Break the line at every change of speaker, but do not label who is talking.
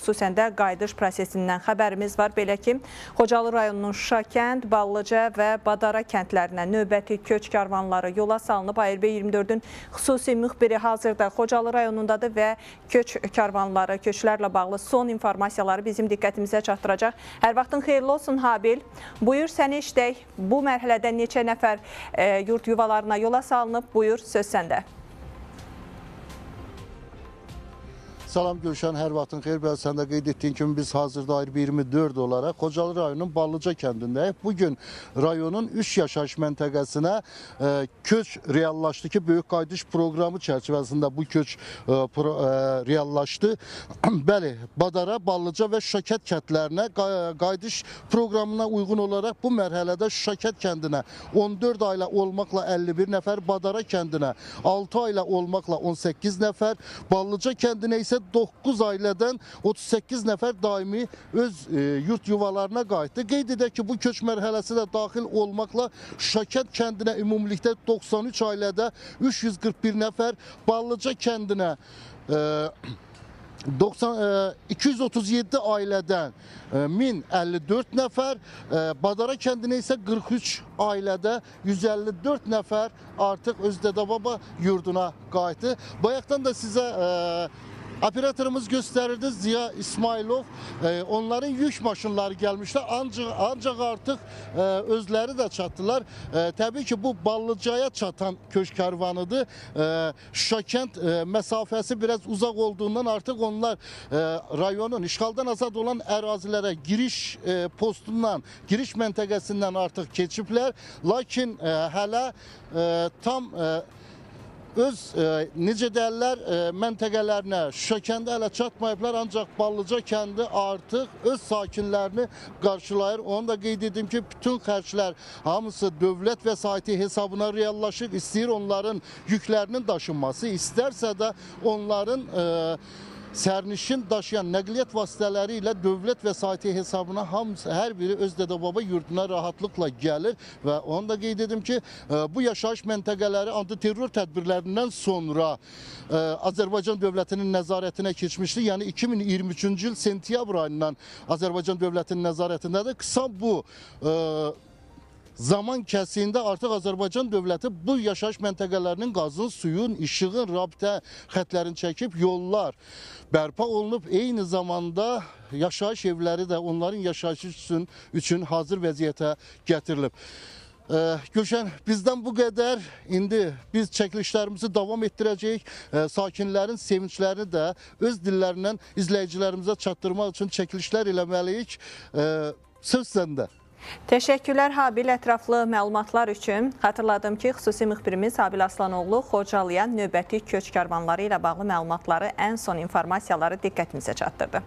Xüsusən də qayıdış prosesindən xəbərimiz var. Belə ki, Xocalı rayonunun Şuşa kənd, Ballıca və Badara kəndlərinə növbəti köç karvanları yola salınıb. ARB 24-ün xüsusi müxbiri hazırda Xocalı rayonundadır və köç karvanları, köçlərlə bağlı son informasiyaları bizim diqqətimizə çatdıracaq. Hər vaxtın xeyirli olsun Habil. Buyur, səni işlək. Bu mərhələdə neçə nəfər yurt yuvalarına yola salınıb? Buyur, söz səndə.
Salam Gülşən, hər vaxtın xeyir. Sən də qeyd etdiyin kimi biz hazırda ARB 24 olaraq Xocalı rayonunun Ballıca kəndindəyik. Bugün rayonun 3 yaşayış məntəqəsinə köç reallaşdı ki, böyük qayıdış proqramı çərçivəsində bu köç reallaşdı. Bəli, Badara, Ballıca və Şuşa kəndlərinə qayıdış proqramına uyğun olaraq bu mərhələdə Şuşa kəndinə 14 ailə olmaqla 51 nəfər, Badara kəndinə 6 ailə olmaqla 18 nəfər, Ballıca kəndinə isə 9 ailədən 38 nəfər daimi öz yurt yuvalarına qayıtdı. Qeyd edək ki, bu köç mərhələsi də daxil olmaqla Şuşa kəndinə ümumilikdə 93 ailədə 341 nəfər, Ballıca kəndinə 237 ailədən 1054 nəfər, Badara kəndinə isə 43 ailədə 154 nəfər artıq öz Dədə-baba yurduna qayıtdı. Bayaqdan da sizə operatorumuz gösterirdi, Ziya İsmailov. Onların yük maşınları gelmişler ancak artık özleri de çattılar. Tabii ki bu Ballıca'ya çatan köç karvanıdır. Şuşa kənd mesafesi biraz uzak olduğundan artık onlar rayonun işgaldan azad olan ərazilərə giriş postundan, giriş məntəqəsindən artıq keçiblər. Lakin hələ tam öz necə deyirlər məntəqələrinə Şuşa kəndi hələ çatmayıblar, ancaq Ballıca kəndi artıq öz sakinlərini qarşılayır. Onu da qeyd edim ki, bütün xərclər hamısı dövlət vəsaiti hesabına reallaşır. İstəyir onların yüklərinin daşınması, istərsə də onların sərnişin daşıyan nəqliyyat vasitələri ilə dövlət vəsaiti hesabına hamısı, hər biri öz Dədə-baba yurduna rahatlıqla gəlir və onu da qeyd edim ki, bu yaşayış məntəqələri antiterror tədbirlərindən sonra Azərbaycan dövlətinin nəzarətinə keçmişdi. Yəni 2023-cü il sentyabr ayından Azərbaycan dövlətinin nəzarətindədir. Qısa bu zaman kəsiyində artıq Azərbaycan dövləti bu yaşayış məntəqələrinin qazın, suyun, işığın, rabitə xətlərini çəkib, yollar bərpa olunub. Eyni zamanda yaşayış evləri də onların yaşayışı üçün hazır vəziyyətə gətirilib. Gülşən, bizdən bu qədər. İndi biz çəkilişlərimizi davam etdirəcəyik. Sakinlərin sevinçlərini də öz dillərindən izləyicilərimizə çatdırmaq üçün çəkilişlər eləməliyik. Söz səndə.
Təşəkkürlər Habil, ətraflı məlumatlar üçün. Xatırladım ki, xüsusi müxbirimiz Habil Aslanoğlu Xocalıya növbəti köç karvanları ilə bağlı məlumatları, ən son informasiyaları diqqətimizə çatdırdı.